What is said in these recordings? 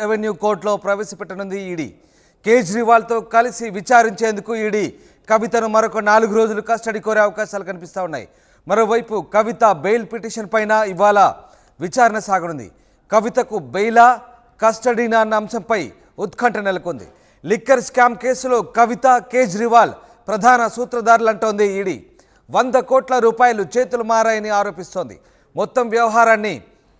Revenue కోర్టులో ప్రవేశపెట్టనుంది ED. కేజ్రీవాల్తో కలిసి విచారించేందుకు ED కవితను మరొక 4 రోజులు కస్టడీ కోరే అవకాశాలు కనిపిస్తూ ఉన్నాయి. మరోవైపు కవిత బెయిల్ పిటిషన్ పైన ఇవాళ విచారణ సాగనుంది. కవితకు బెయిలా కస్టడీనా అన్న అంశంపై ఉత్కంఠ నెలకొంది. లిక్కర్ స్కామ్ కేసులో కవిత, కేజ్రీవాల్ ప్రధాన సూత్రధారులంటోంది ఈడీ. 100 కోట్ల రూపాయలు చేతులు మారాయని ఆరోపిస్తోంది. మొత్తం వ్యవహారాన్ని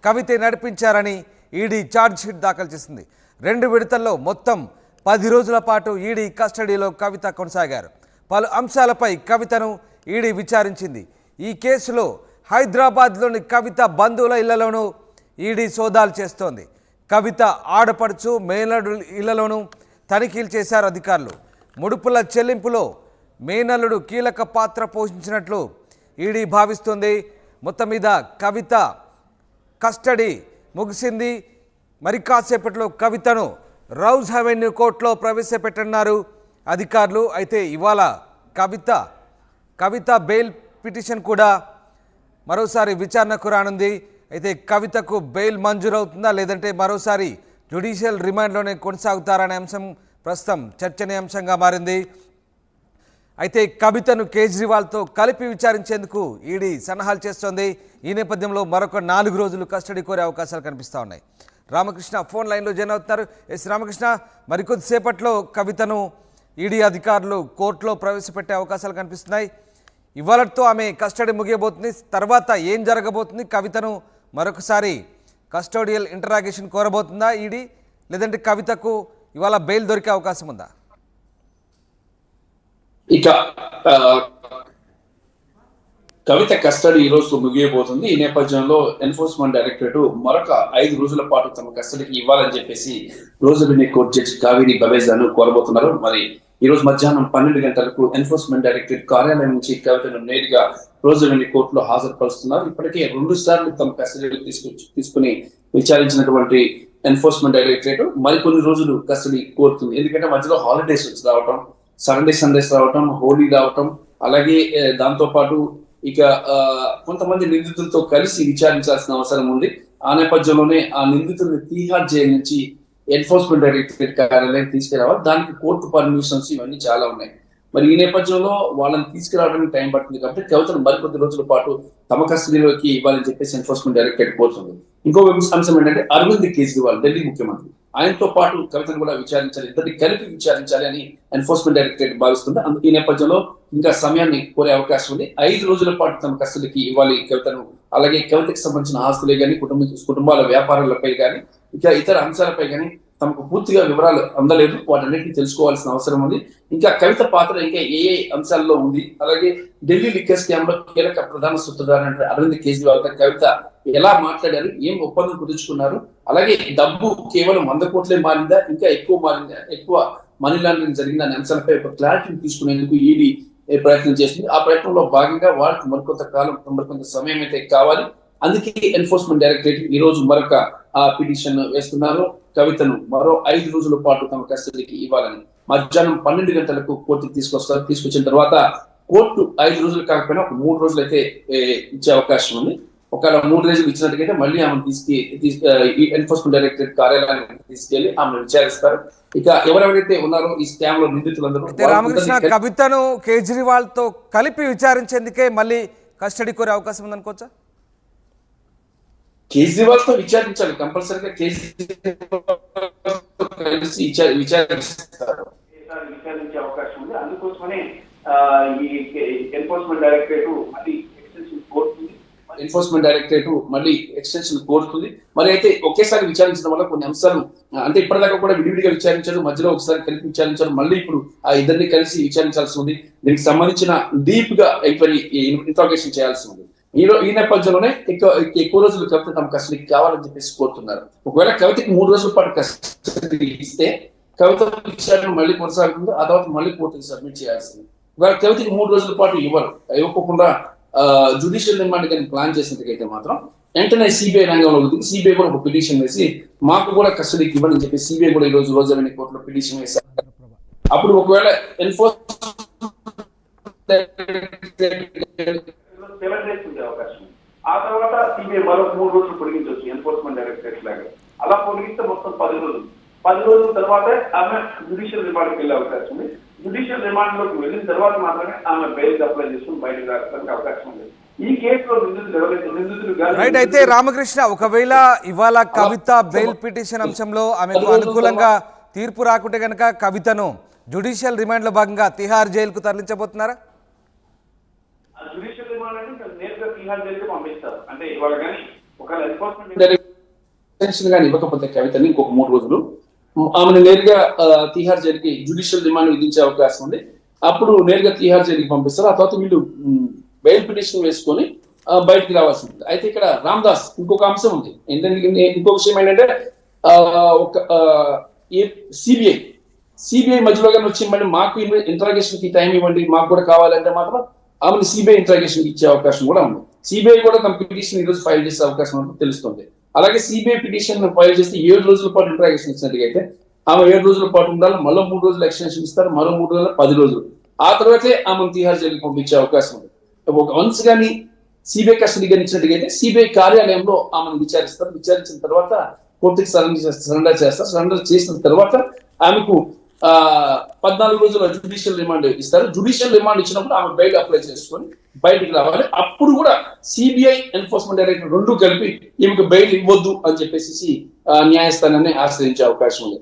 కవితే నడిపించారని ఈడీ ఛార్జ్షీట్ దాఖలు చేసింది. 2 విడతల్లో మొత్తం 10 రోజుల పాటు ఈడీ కస్టడీలో కవిత కొనసాగారు. పలు అంశాలపై కవితను ఈడీ విచారించింది. ఈ కేసులో హైదరాబాద్లోని కవిత బంధువుల ఇళ్లలోనూ ఈడీ సోదాలు చేస్తోంది. కవిత ఆడపడుచు, మేనల్లుడు ఇళ్లలోనూ తనిఖీలు చేశారు అధికారులు. ముడుపుల చెల్లింపులో మేనల్లుడు కీలక పాత్ర పోషించినట్లు ఈడీ భావిస్తోంది. మొత్తం మీద కవిత కస్టడీ ముగిసింది. మరి కాసేపట్లో కవితను రౌజ్ అవెన్యూ కోర్టులో ప్రవేశపెట్టనున్నారు అధికారులు. అయితే ఇవాళ కవిత బెయిల్ పిటిషన్ కూడా మరోసారి విచారణకు రానుంది. అయితే కవితకు బెయిల్ మంజూరవుతుందా లేదంటే మరోసారి జ్యుడిషియల్ రిమాండ్లోనే కొనసాగుతారనే అంశం ప్రస్తుతం చర్చనీయాంశంగా మారింది. అయితే కవితను కేజ్రీవాల్తో కలిపి విచారించేందుకు ఈడీ సన్నాహాలు చేస్తోంది. ఈ నేపథ్యంలో మరొక 4 రోజులు కస్టడీ కోరే అవకాశాలు కనిపిస్తూ ఉన్నాయి. రామకృష్ణ ఫోన్ లైన్లో జాయిన్ అవుతున్నారు. ఎస్ రామకృష్ణ, మరికొద్దిసేపట్లో కవితను ఈడీ అధికారులు కోర్టులో ప్రవేశపెట్టే అవకాశాలు కనిపిస్తున్నాయి. ఇవాళతో ఆమె కస్టడీ ముగియబోతుంది. తర్వాత ఏం జరగబోతుంది? కవితను మరొకసారి కస్టోడియల్ ఇంటరాగేషన్ కోరబోతుందా ఈడీ, లేదంటే కవితకు ఇవాళ బెయిల్ దొరికే అవకాశం ఉందా? ఇక కవిత కస్టడీ ఈ రోజు ముగియబోతుంది. ఈ నేపథ్యంలో ఎన్ఫోర్స్మెంట్ డైరెక్టరేట్ మరొక 5 రోజుల పాటు తమ కస్టడీకి ఇవ్వాలని చెప్పేసి రోజు అవెన్యూ కోర్టు జడ్జి కావేరి బవేజాను కోరబోతున్నారు. మరి ఈ రోజు మధ్యాహ్నం 12 గంటలకు ఎన్ఫోర్స్మెంట్ డైరెక్టరేట్ కార్యాలయం నుంచి కవితను నేరుగా రోజు అవెన్యూ కోర్టులో హాజరుపరుస్తున్నారు. ఇప్పటికే 2 సార్లు తమ కస్టడీలో తీసుకుని విచారించినటువంటి ఎన్ఫోర్స్మెంట్ డైరెక్టరేట్ మరికొన్ని రోజులు కస్టడీ కోరుతుంది. ఎందుకంటే మధ్యలో హాలిడేస్ వచ్చి రావటం, సాటర్డే సండేస్ రావటం, హోలీ రావటం, అలాగే దాంతో పాటు ఇక కొంతమంది నిందితులతో కలిసి విచారించాల్సిన అవసరం ఉంది. ఆ నేపథ్యంలోనే ఆ నిందితుల్ని తీహార్ జైలు నుంచి ఎన్ఫోర్స్మెంట్ డైరెక్టరేట్ కార్యాలయం తీసుకురావాలి. దానికి కోర్టు పర్మిషన్స్ ఇవన్నీ చాలా ఉన్నాయి. మరి ఈ నేపథ్యంలో వాళ్ళని తీసుకురావడానికి టైం పడుతుంది కాబట్టి కవితను మరికొద్ది రోజుల పాటు తమ కస్టడీలోకి ఇవ్వాలని చెప్పేసి ఎన్ఫోర్స్మెంట్ డైరెక్టరేట్ కోరుతుంది. ఇంకో అంశం ఏంటంటే అరవింద్ కేజ్రీవాల్ ఢిల్లీ ముఖ్యమంత్రి, ఆయనతో పాటు కవితను కూడా విచారించాలి, ఇద్దరిని కలిపి విచారించాలి అని ఎన్ఫోర్స్మెంట్ డైరెక్టరేట్ భావిస్తుంది. ఈ నేపథ్యంలో ఇంకా సమయాన్ని కోరే అవకాశం ఉంది. 5 రోజుల పాటు తమ కస్టడీకి ఇవ్వాలి కవితను. అలాగే కవితకి సంబంధించిన ఆస్తులే కానీ, కుటుంబాల వ్యాపారాలపై కానీ, ఇక ఇతర అంశాలపై కానీ తమకు పూర్తిగా వివరాలు అందలేదు. వాటన్నిటిని తెలుసుకోవాల్సిన అవసరం ఉంది. ఇంకా కవిత పాత్ర ఇంకా ఏ అంశాల్లో ఉంది, అలాగే ఢిల్లీ లిక్కర్ స్కామ్ లో కీలక ప్రధాన సూత్రధారి అరవింద్ కేజ్రీవాల్ కవిత ఎలా మాట్లాడారు, ఏం ఒప్పందం కుదుర్చుకున్నారు, అలాగే డబ్బు కేవలం 100 కోట్లే మారిందా, ఇంకా ఎక్కువ మారిందా, ఎక్కువ మనీ లాండరింగ్ జరిగిందా అనే అంశాలపై ఒక క్లారిటీ తీసుకునేందుకు ఈడీ ప్రయత్నం చేస్తుంది. ఆ ప్రయత్నంలో భాగంగా వాళ్ళకి మరికొంత సమయం అయితే కావాలి. అందుకే ఎన్ఫోర్స్మెంట్ డైరెక్టరేట్ ఈ రోజు మరొక పిటిషన్ వేస్తున్నారు. కవితను మరో 5 రోజుల పాటు తమ కస్టడీకి ఇవ్వాలని మధ్యాహ్నం 12 గంటలకు కోర్టుకు తీసుకొస్తారు. తీసుకొచ్చిన తర్వాత కోర్టు 5 రోజులు కాకపోయినా ఒక 3 రోజులు అయితే ఇచ్చే అవకాశం ఉంది. ఒకవేళ 3 రోజులు ఇచ్చినట్టుగైతే మళ్ళీ ఆమెను ఎన్ఫోర్స్మెంట్ డైరెక్టరేట్ కార్యాలయానికి తీసుకెళ్లి ఆమెను విచారిస్తారు. ఇక ఎవరెవరైతే ఉన్నారో ఈ స్కామ్ లో నిందితులందరూ రామకృష్ణ, కవితను కేజ్రీవాల్ తో కలిపి విచారించేందుకే మళ్ళీ కస్టడీ కోరే అవకాశం ఉందనుకోవచ్చా? కేజ్రీవాల్ తో విచారించాలి, కంపల్సరీగా విచారిస్తారు, విచారించే అవకాశం ఉంది. అందుకోసమనే ఈ ఎన్ఫోర్స్మెంట్ డైరెక్టరేట్ మళ్ళీ ఎక్స్టెన్షన్ కోరుతుంది. మరి అయితే ఒకేసారి విచారించడం వల్ల కొన్ని అంశాలు అంటే ఇప్పటిదాకా కూడా విడివిడిగా విచారించారు, మధ్యలో ఒకసారి కలిపి విచారించారు, మళ్ళీ ఇప్పుడు ఆ ఇద్దరిని కలిసి విచారించాల్సి ఉంది. దీనికి సంబంధించిన డీప్ గా ఎంక్వైరీ ఇంట్రాగేషన్ చేయాల్సి ఉంది. ఈ నేపథ్యంలోనే ఎక్కువ రోజులు కవిత తమ కస్టడీకి కావాలని చెప్పేసి కోరుతున్నారు. ఒకవేళ కవితకి 3 రోజుల పాటు కస్టడీ ఇస్తే కవిత విచారణ మళ్ళీ కొనసాగుతుంది. ఆ తర్వాత మళ్ళీ కోర్టుకి సబ్మిట్ చేయాల్సింది. ఒకవేళ కవితకి 3 రోజుల పాటు ఇవ్వకుండా జ్యుడిషియల్ రిమాండ్ కానీ ప్లాన్ చేసినట్టుగైతే మాత్రం వెంటనే సిబిఐ రంగంలో దిగి సిబిఐ కూడా ఒక పిటిషన్ వేసి మాకు కూడా కస్టడీకి ఇవ్వాలని చెప్పి సిబిఐ కూడా ఈ రోజు అవెన్యూ కోర్టులో పిటిషన్ వేశారు. అప్పుడు ఒకవేళ అవకాశం, ఆ తర్వాత సిబిఐ మరో 3 రోజులు పొడిగించవచ్చు ఎన్ఫోర్స్మెంట్ డైరెక్టరేట్ లాగా. అలా పొడిగిస్తే మొత్తం 10 రోజులు. 10 రోజుల తర్వాత ఆమె జ్యుడిషియల్ రిమాండ్కి వెళ్ళే అవకాశం ఉంది. జ్యుడిషియల్ రిమాండ్ లోకి వెళ్ళిన తర్వాత మాత్రమే ఆమె బెయిల్ అప్లై చేసుకుని బయటకు రావడానికి అవకాశం ఉంది. ఈ కేసులో నిందితులు రైట్. అయితే రామకృష్ణ, ఒకవేళ ఇవాళ కవిత బెయిల్ పిటిషన్ అంశంలో ఆమెకు అనుకూలంగా తీర్పు రాకుంటే కనుక కవితను జ్యుడిషియల్ రిమాండ్ లో భాగంగా తిహార్ జైలుకు తరలించబోతున్నారా? జ్యుడిషియల్ రిమాండ్ అంటే నేరుగా తిహార్ జైలుకి పంపిస్తారు. అంటే ఇవాళ కానీ ఒక ఎన్ఫోర్స్మెంట్ ఎక్స్టెన్షన్ గానీ ఇవ్వకపోతే కవితని ఇంకొక 3 రోజులు ఆమెను నేరుగా తిహార్ జైలుకి జ్యుడిషియల్ రిమాండ్ విధించే అవకాశం ఉంది. అప్పుడు నేరుగా తిహార్ జైలుకి పంపిస్తారు. ఆ తర్వాత వీళ్ళు బెయిల్ పిటిషన్ వేసుకొని బయటికి రావాల్సి ఉంటుంది. అయితే ఇక్కడ రామ్దాస్ ఇంకొక అంశం ఉంది. ఏంటంటే ఇంకో విషయం ఏంటంటే ఒక సిబిఐ మధ్యలో కానీ వచ్చి మళ్ళీ మాకు ఇంట్రాగేషన్ కి టైం ఇవ్వండి, మాకు కూడా కావాలంటే మాత్రం ఆమెను సిబిఐ ఇంట్రాగేషన్ ఇచ్చే అవకాశం కూడా ఉంది. సిబిఐ కూడా తమ పిటిషన్ ఈ రోజు ఫైల్ చేసే అవకాశం ఉందని తెలుస్తుంది. అలాగే సిబిఐ పిటిషన్ ఫైల్ చేస్తే 7 రోజుల పాటు ఇంట్రాగేషన్ ఇచ్చినట్టుగా అయితే ఆమె 7 రోజుల పాటు ఉండాలి. మళ్ళీ 3 రోజులు ఎక్స్టెన్షన్ ఇస్తారు. మరో 3 రోజులు 10 రోజులు. ఆ తర్వాతే ఆమెను తిహార్ జైలుకి పంపించే అవకాశం ఉంది. ఒక వన్స్ కానీ సిబిఐ కస్టడీ కానీ ఇచ్చినట్టుగైతే సిబిఐ కార్యాలయంలో ఆమెను విచారిస్తారు. విచారించిన తర్వాత కోర్టుకి సరెండర్ చేస్తారు. సరెండర్ చేసిన తర్వాత ఆమెకు 14 రోజుల జ్యుడిషియల్ రిమాండ్ ఇస్తారు. జ్యుడిషియల్ రిమాండ్ ఇచ్చినప్పుడు ఆమె బెయిల్ అప్లై చేసుకొని బయటికి రావాలి. అప్పుడు కూడా సిబిఐ ఎన్ఫోర్స్మెంట్ డైరెక్టర్ 2 కలిపి ఈమెకు బెయిల్ ఇవ్వద్దు అని చెప్పేసి న్యాయస్థానాన్ని ఆశ్రయించే అవకాశం ఉంది.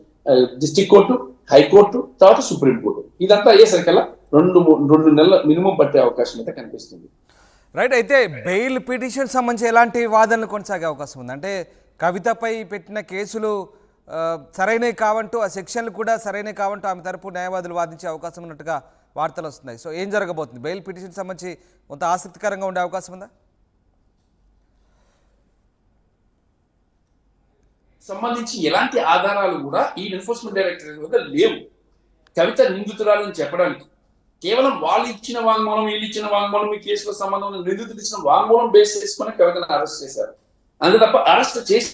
డిస్ట్రిక్ట్ కోర్టు, హైకోర్టు, తర్వాత సుప్రీం కోర్టు. ఇదంతా అయ్యేసరికల్లా 2 నెలల మినిమం పట్టే అవకాశం అయితే కనిపిస్తుంది. రైట్. అయితే బెయిల్ పిటిషన్ సంబంధించి ఎలాంటి వాదనలు కొనసాగే అవకాశం ఉంది? అంటే కవితపై పెట్టిన కేసులు సరైనవి కావంటూ, ఆ సెక్షన్లు కూడా సరైనవి కావంటూ ఆమె తరపు న్యాయవాదులు వాదించే అవకాశం ఉన్నట్టుగా వార్తలు వస్తున్నాయి. సో ఏం జరగబోతుంది? బెయిల్ పిటిషన్ సంబంధించి కొంత ఆసక్తికరంగా ఉండే అవకాశం ఉందా? సంబంధించి ఎలాంటి ఆధారాలు కూడా ఈ ఎన్ఫోర్స్మెంట్ డైరెక్టరేట్ వద్ద లేవు కవిత నిందితురాలని చెప్పడానికి. కేవలం వాళ్ళు ఇచ్చిన వాంగ్మూలం, వీళ్ళు ఇచ్చిన వాంగ్మూలం, ఈ కేసులో సంబంధం ఉన్న నిందితులు ఇచ్చిన వాంగ్మూలం బేస్ చేసుకుని కవితను అరెస్ట్ చేశారు. అంతే తప్ప అరెస్ట్ చేసి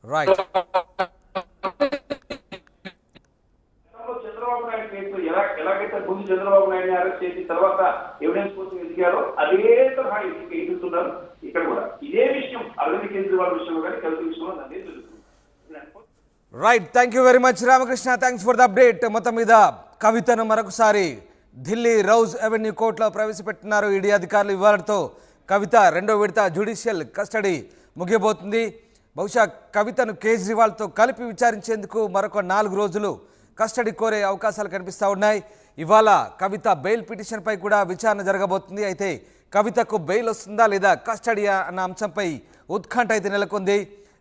రైట్. చంద్రబాబు నాయుడు కేసు ఎలాగైతే ముందు చంద్రబాబు నాయుడు అరెస్ట్ చేసిన తర్వాత ఎవిడెన్స్ కోసం ఎదిగారో అదే తరహా ఎదుగుతున్నారు ఇక్కడ కూడా. ఇదే విషయం అరవింద్ కేజ్రీవాల్ విషయంలో కానీ కవిత విషయంలో అదే జరుగుతుంది. Right. Thank you very much Ramakrishna. Thanks for the update. మొత్తం మీద కవితను మరొకసారి ఢిల్లీ రౌజ్ అవెన్యూ కోర్టులో ప్రవేశపెట్టినారు ఈడీ అధికారులు. ఇవాళతో కవిత 2వ విడత జ్యుడిషియల్ కస్టడీ ముగియబోతుంది. బహుశా కవితను కేజ్రీవాల్తో కలిపి విచారించేందుకు మరొక 4 రోజులు కస్టడీ కోరే అవకాశాలు కనిపిస్తూ ఉన్నాయి. ఇవాళ కవిత బెయిల్ పిటిషన్పై కూడా విచారణ జరగబోతుంది. అయితే కవితకు బెయిల్ వస్తుందా లేదా కస్టడీ అన్న అంశంపై ఉత్కంఠ అయితే నెలకొంది.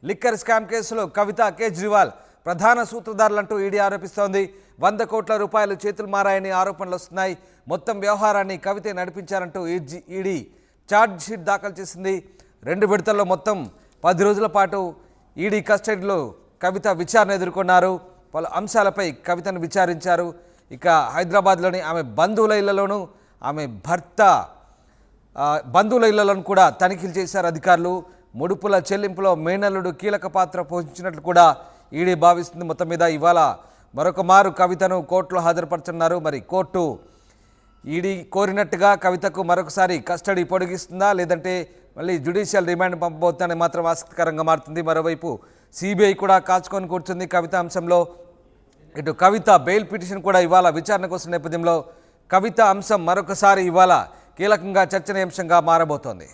లిక్కర్ స్కామ్ కేసులో కవిత, కేజ్రీవాల్ ప్రధాన సూత్రధారులంటూ ఈడీ ఆరోపిస్తోంది. 100 కోట్ల రూపాయలు చేతులు మారాయని ఆరోపణలు వస్తున్నాయి. మొత్తం వ్యవహారాన్ని కవితే నడిపించారంటూ ఈడీ ఛార్జ్ షీట్ దాఖలు చేసింది. 2 విడతల్లో మొత్తం 10 రోజుల పాటు ఈడీ కస్టడీలో కవిత విచారణ ఎదుర్కొన్నారు. పలు అంశాలపై కవితను విచారించారు. ఇక హైదరాబాద్లోని ఆమె బంధువుల ఇళ్లలోనూ, ఆమె భర్త బంధువుల ఇళ్లలోనూ కూడా తనిఖీలు చేశారు అధికారులు. ముడుపుల చెల్లింపులో మేనల్లుడు కీలక పాత్ర పోషించినట్లు కూడా ఈడీ భావిస్తుంది. మొత్తం మీద ఇవాళ మరొక మారు కవితను కోర్టులో హాజరుపరుచున్నారు. మరి కోర్టు ఈడీ కోరినట్టుగా కవితకు మరొకసారి కస్టడీ పొడిగిస్తుందా, లేదంటే మళ్ళీ జ్యుడిషియల్ రిమాండ్ పంపబోతుందని మాత్రం ఆసక్తికరంగా మారుతుంది. మరోవైపు సిబిఐ కూడా కాచుకొని కూర్చుంది కవిత అంశంలో. ఇటు కవిత బెయిల్ పిటిషన్ కూడా ఇవాళ విచారణకు వస్తున్న నేపథ్యంలో కవిత అంశం మరొకసారి ఇవాళ కీలకంగా చర్చనీయాంశంగా మారబోతోంది.